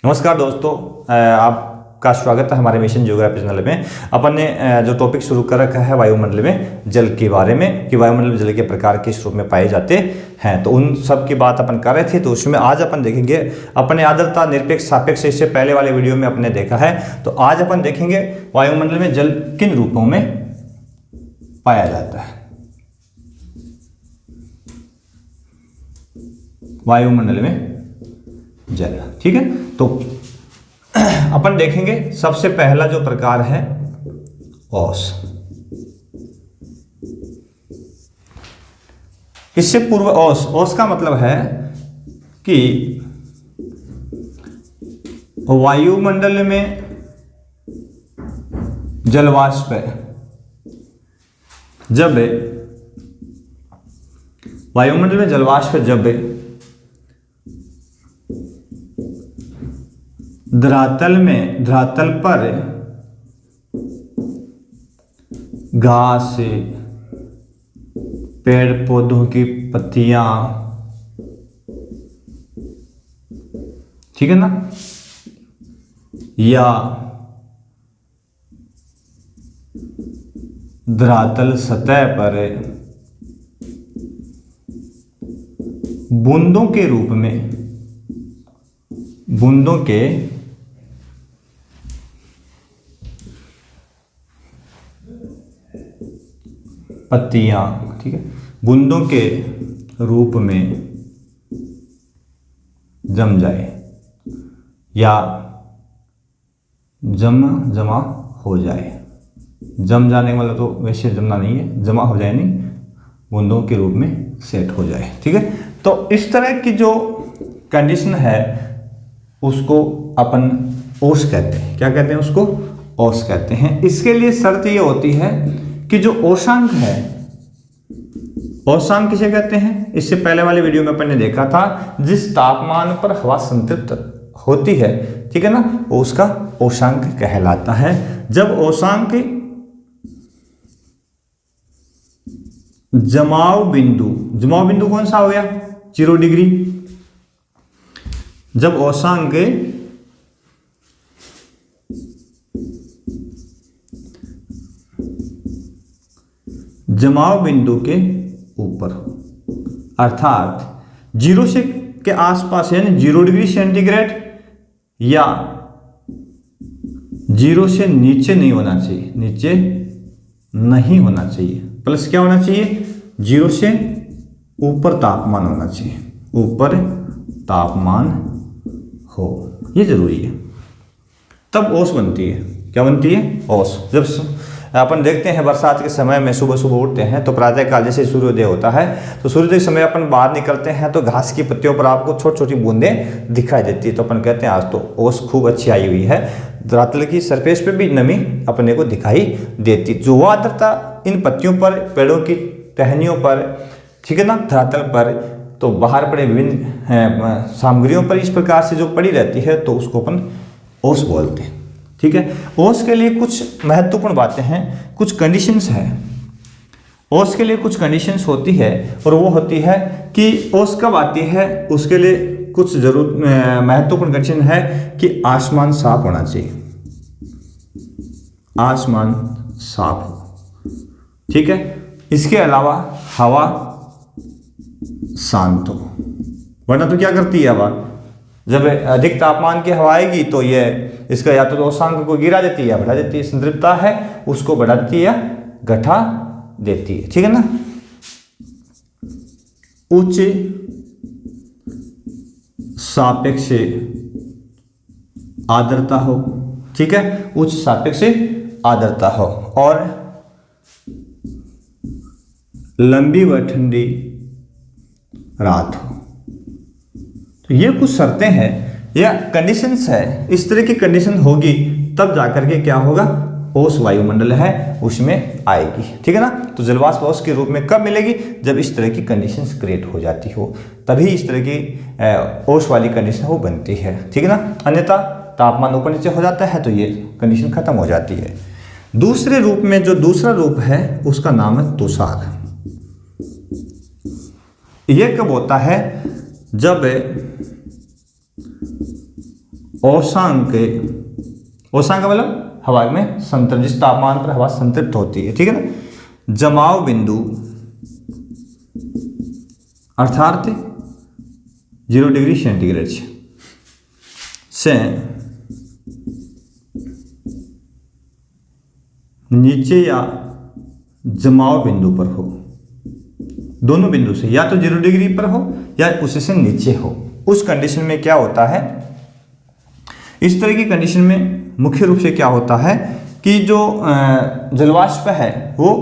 नमस्कार दोस्तों, आपका स्वागत है हमारे मिशन ज्योग्राफी चैनल में। अपन ने जो टॉपिक शुरू कर रखा है वायुमंडल में जल के बारे में कि वायुमंडल में जल के प्रकार किस रूप में पाए जाते हैं, तो उन सब की बात अपन कर रहे थे। तो उसमें आज अपन देखेंगे अपने आर्द्रता, निरपेक्ष, सापेक्ष। इससे पहले वाले वीडियो में अपने देखा है। तो आज अपन देखेंगे वायुमंडल में जल किन रूपों में पाया जाता है। वायुमंडल में जल, ठीक है। तो अपन देखेंगे सबसे पहला जो प्रकार है औस। इससे पूर्व औस का मतलब है कि वायुमंडल में जलवाष्प जब वायुमंडल में जलवाष्प जब धरातल पर घास, पेड़ पौधों की पत्तियां, ठीक है ना, या धरातल सतह पर बूंदों के रूप में, बूंदों के पत्तियां, ठीक है, बूंदों के रूप में जम जाए या जमा हो जाए। जम जाने का मतलब तो वैसे जमना नहीं है, जमा हो जाए नहीं, बूंदों के रूप में सेट हो जाए, ठीक है। तो इस तरह की जो कंडीशन है उसको अपन औस कहते हैं। क्या कहते हैं उसको? औस कहते हैं। इसके लिए शर्त ये होती है कि जो औसांक है, औसांक किसे कहते हैं? इससे पहले वाले वीडियो में अपन ने देखा था, जिस तापमान पर हवा संतृप्त होती है, ठीक है ना, वो उसका औसांक कहलाता है। जब औसांक जमाव बिंदु कौन सा हो गया? 0 डिग्री। जब औसांक जमाव बिंदु के ऊपर, अर्थात 0 से के आसपास, यानी 0 डिग्री सेंटीग्रेड या 0 से नीचे नहीं होना चाहिए, नीचे नहीं होना चाहिए। प्लस क्या होना चाहिए? 0 से ऊपर तापमान होना चाहिए, ऊपर तापमान हो, ये जरूरी है, तब औस बनती है। क्या बनती है? औस। जब अपन देखते हैं बरसात के समय में सुबह सुबह उठते हैं तो प्रातः काल जैसे सूर्योदय होता है, तो सूर्योदय के समय अपन बाहर निकलते हैं तो घास की पत्तियों पर आपको छोटी छोटी बूंदें दिखाई देती है। तो अपन कहते हैं आज तो ओस खूब अच्छी आई हुई है। धरातल की सरफेस पे भी नमी अपने को दिखाई देती। जो आर्द्रता इन पत्तियों पर, पेड़ों की टहनियों पर, ठीक है ना, धरातल पर, तो बाहर पड़े विभिन्न सामग्रियों पर इस प्रकार से जो पड़ी रहती है, तो उसको अपन ओस बोलते हैं, ठीक है। औस के लिए कुछ महत्वपूर्ण बातें हैं, कुछ कंडीशंस है। औस के लिए कुछ कंडीशंस होती है, और वो होती है कि औस कब आती है, उसके लिए कुछ महत्वपूर्ण कंडीशन है कि आसमान साफ होना चाहिए, आसमान साफ हो, ठीक है। इसके अलावा हवा शांत हो, वरना तो क्या करती है हवा? जब अधिक तापमान की हवा आएगी तो ये इसका या तो औसांक को गिरा देती है या बढ़ा देती है। संतृप्तता है उसको बढ़ा देती है या घटा देती है, ठीक है ना। उच्च सापेक्ष आर्द्रता हो, ठीक है, उच्च सापेक्ष आर्द्रता हो, और लंबी व ठंडी रात हो। तो ये कुछ शर्तें हैं या कंडीशंस है। इस तरह की कंडीशन होगी तब जाकर के क्या होगा? औस वायुमंडल है उसमें आएगी, ठीक है ना। तो जलवाष्प औस के रूप में कब मिलेगी? जब इस तरह की कंडीशंस क्रिएट हो जाती हो, तभी इस तरह की औस वाली कंडीशन वो बनती है, ठीक है ना। अन्यथा तापमान ऊपर नीचे हो जाता है तो ये कंडीशन खत्म हो जाती है। दूसरे रूप में जो दूसरा रूप है उसका नाम है तुषार। यह कब होता है? जब औशांक, औशांक का मतलब हवा में संतृप्त, जिस तापमान पर हवा संतृप्त होती है, ठीक है ना। जमाव बिंदु अर्थात 0 डिग्री सेंटीग्रेड से नीचे या जमाव बिंदु पर हो, दोनों बिंदु से, या तो 0 डिग्री पर हो या उससे से नीचे हो, उस कंडीशन में क्या होता है, इस तरह की कंडीशन में मुख्य रूप से क्या होता है कि जो जलवाष्प है वो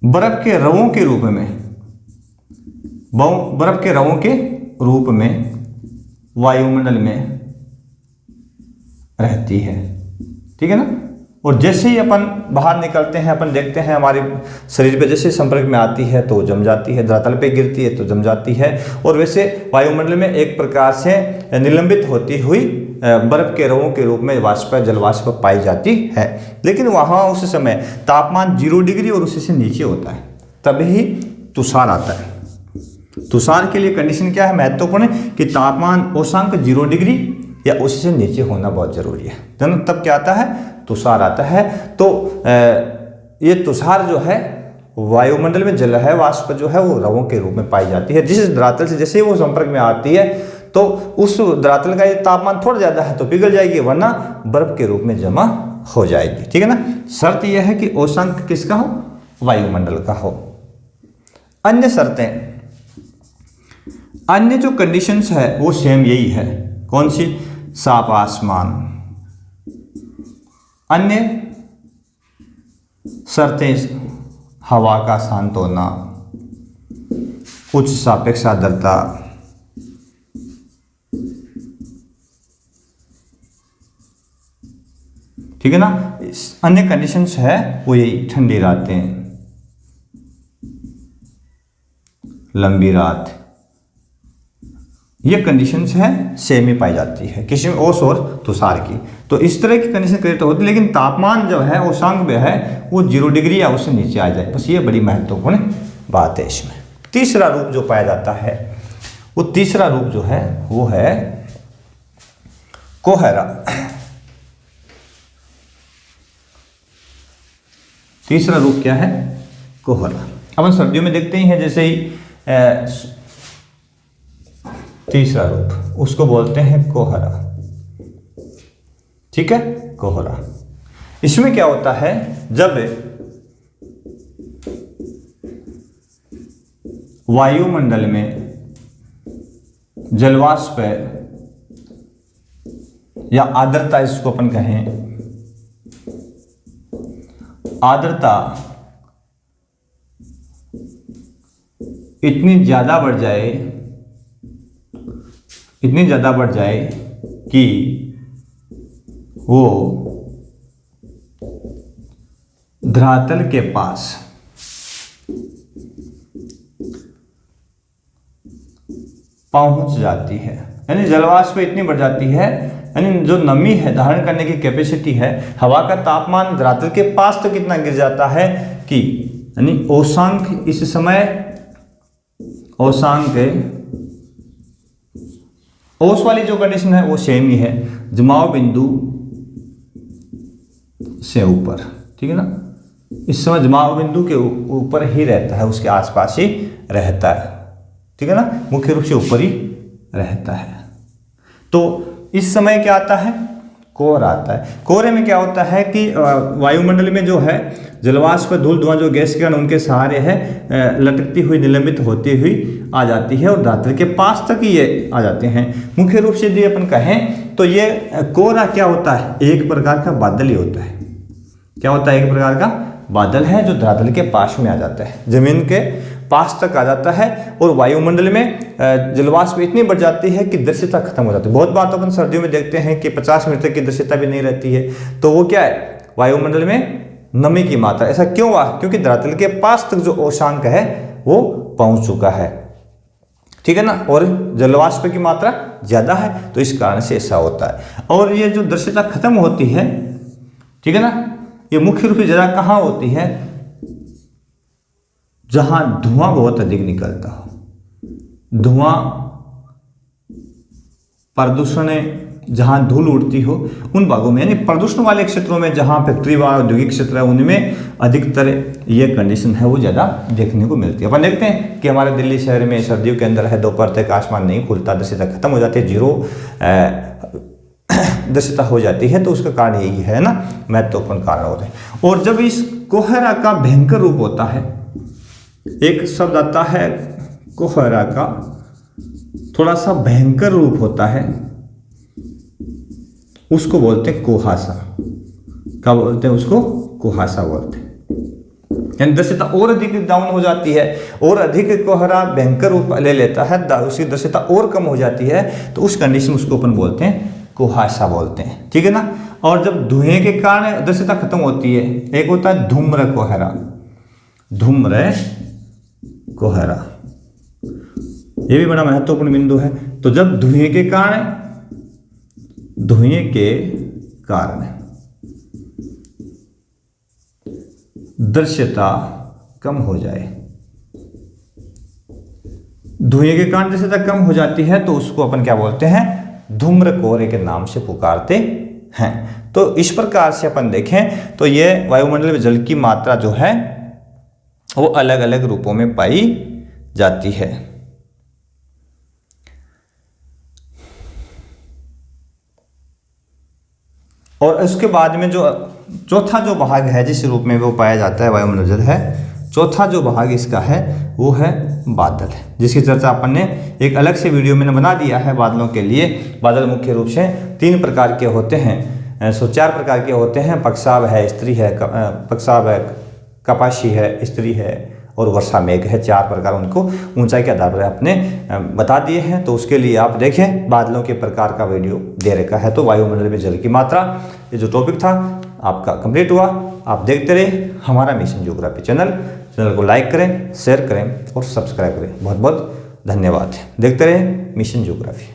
बर्फ के रवों के रूप में, बर्फ के रवों के रूप में वायुमंडल में रहती है, ठीक है ना। और जैसे ही अपन बाहर निकलते हैं, अपन देखते हैं हमारे शरीर पे जैसे संपर्क में आती है तो जम जाती है, धरातल पे गिरती है तो जम जाती है, और वैसे वायुमंडल में एक प्रकार से निलंबित होती हुई बर्फ के रवों के रूप में वाष्प, जलवाष्प पाई जाती है। लेकिन वहाँ उस समय तापमान 0 डिग्री और उससे नीचे होता है, तभी तुषार आता है। तुषार के लिए कंडीशन क्या है, महत्वपूर्ण है कि तापमान औशांक 0 डिग्री या उससे नीचे होना बहुत जरूरी है, तब क्या आता है, तुषार आता है। तो ये तुषार जो है वायुमंडल में जल है वाष्प जो है वो रवों के रूप में पाई जाती है, जिस धरातल से जैसे वो संपर्क में आती है तो उस धरातल का ये तापमान थोड़ा ज़्यादा है तो पिघल जाएगी, वरना बर्फ के रूप में जमा हो जाएगी, ठीक है ना। शर्त यह है कि औशांक किसका हो, वायुमंडल का हो। अन्य शर्तें, अन्य जो कंडीशंस है वो सेम यही है, कौन सी, साफ आसमान। अन्य शर्तें हवा का शांत होना, उच्च सापेक्ष आर्द्रता, ठीक है ना। अन्य कंडीशंस है वो यही, ठंडी रातें, लंबी रात, ये कंडीशंस है सेम ही पाई जाती है किसी में ओस और तुषार की। तो इस तरह की कंडीशन क्रिएट होती है, लेकिन तापमान जो है औशांक में है वो 0 डिग्री या उससे नीचे आ जाए, बस ये बड़ी महत्वपूर्ण बात है इसमें। तीसरा रूप जो पाया जाता है वो तीसरा रूप जो है वो है कोहरा। तीसरा रूप क्या है, कोहरा। अपन सर्दियों में देखते ही हैं, जैसे ही तीसरा रूप उसको बोलते हैं कोहरा, ठीक है, कोहरा। इसमें क्या होता है, जब वायुमंडल में जलवाष्प या आर्द्रता, इसको अपन कहें आर्द्रता, इतनी ज्यादा बढ़ जाए, इतनी ज़्यादा बढ़ जाए कि वो धरातल के पास पहुंच जाती है, यानी जलवाष्प इतनी बढ़ जाती है, यानी जो नमी है धारण करने की कैपेसिटी है, हवा का तापमान धरातल के पास तो कितना गिर जाता है कि यानी औशांक, इस समय औशांक, ओस वाली जो कंडीशन है वो सेम ही है, जमाव बिंदु से ऊपर, ठीक है ना। इस समय जमाव बिंदु के ऊपर ही रहता है, उसके आसपास ही रहता है, ठीक है ना, मुख्य रूप से ऊपर ही रहता है। तो इस समय क्या आता है, कोहरा आता है। कोहरे में क्या होता है कि वायुमंडल में जो है जलवाष्प, धूल, धुआं, जो गैस कण उनके सहारे है लटकती हुई, निलंबित होती हुई आ जाती है और धरातल के पास तक ये आ जाते हैं। मुख्य रूप से यदि अपन कहें तो ये कोहरा क्या होता है, एक प्रकार का बादल ही होता है। क्या होता है, एक प्रकार का बादल है जो धरातल के पास में आ जाता है, जमीन के पास तक आ जाता है, और वायुमंडल में जलवाष्प इतनी बढ़ जाती है कि दृश्यता खत्म हो जाती है। बहुत बार तो अपन सर्दियों में देखते हैं कि 50 मिनट तक की दृश्यता भी नहीं रहती है, तो वो क्या है, वायुमंडल में नमी की मात्रा। ऐसा क्यों हुआ, क्योंकि धरातल के पास तक जो औशांक है वो पहुंच चुका है, ठीक है ना, और जलवाष्प की मात्रा ज्यादा है, तो इस कारण से ऐसा होता है। और ये जो दृश्यता खत्म होती है, ठीक है ना, ये मुख्य रूप से जगह कहाँ होती है, जहां धुआं बहुत अधिक निकलता हो। धुआं प्रदूषण जहाँ धूल उड़ती हो उन भागों में, यानी प्रदूषण वाले क्षेत्रों में जहाँ फैक्ट्री व औद्योगिक क्षेत्र है उनमें अधिकतर ये कंडीशन है वो ज़्यादा देखने को मिलती है। अपन देखते हैं कि हमारे दिल्ली शहर में सर्दियों के अंदर है दोपहर तक आसमान नहीं खुलता, दृश्यता खत्म हो जाती है, जीरो दृश्यता हो जाती है। तो उसका कारण यही है ना, महत्वपूर्ण कारण होते हैं। और जब इस कोहरा का भयंकर रूप होता है, एक शब्द आता है कोहरा का थोड़ा सा भयंकर रूप होता है, उसको बोलते हैं कुहासा। क्या बोलते हैं उसको? कुहासा बोलते हैं। यानी दृश्यता और अधिक डाउन हो जाती है और अधिक कोहरा भयंकर रूप ले लेता है, उसकी दृश्यता और कम हो जाती है, तो उस कंडीशन उसको अपन बोलते हैं कुहासा बोलते हैं, ठीक है ना। और जब धुएं के कारण दृश्यता खत्म होती है, एक होता है धूम्र कोहरा, धूम्र कोहरा, ये भी बड़ा महत्वपूर्ण बिंदु है। तो जब धुएं के कारण दृश्यता कम हो जाए, धुएं के कारण दृश्यता कम हो जाती है, तो उसको अपन क्या बोलते हैं? धूम्र कोहरे के नाम से पुकारते हैं। तो इस प्रकार से अपन देखें तो ये वायुमंडल में जल की मात्रा जो है वो अलग अलग रूपों में पाई जाती है। और उसके बाद में जो चौथा जो भाग है जिस रूप में वो पाया जाता है वायुमंडल जल है, चौथा जो भाग इसका है वो है बादल, जिसकी चर्चा अपन ने एक अलग से वीडियो में बना दिया है। बादलों के लिए बादल मुख्य रूप से 3 प्रकार के होते हैं, 4 प्रकार के होते हैं। पक्षाव है, स्त्री है, पक्षाव है, कपाशी है, स्त्री है और वर्षा मेघ है। 4 प्रकार उनको ऊंचाई के आधार पर आपने बता दिए हैं। तो उसके लिए आप देखें, बादलों के प्रकार का वीडियो दे रखा है। तो वायुमंडल में जल की मात्रा, ये जो टॉपिक था आपका कंप्लीट हुआ। आप देखते रहे हमारा मिशन ज्योग्राफी चैनल को लाइक करें, शेयर करें और सब्सक्राइब करें। बहुत बहुत धन्यवाद। देखते रहे मिशन ज्योग्राफी।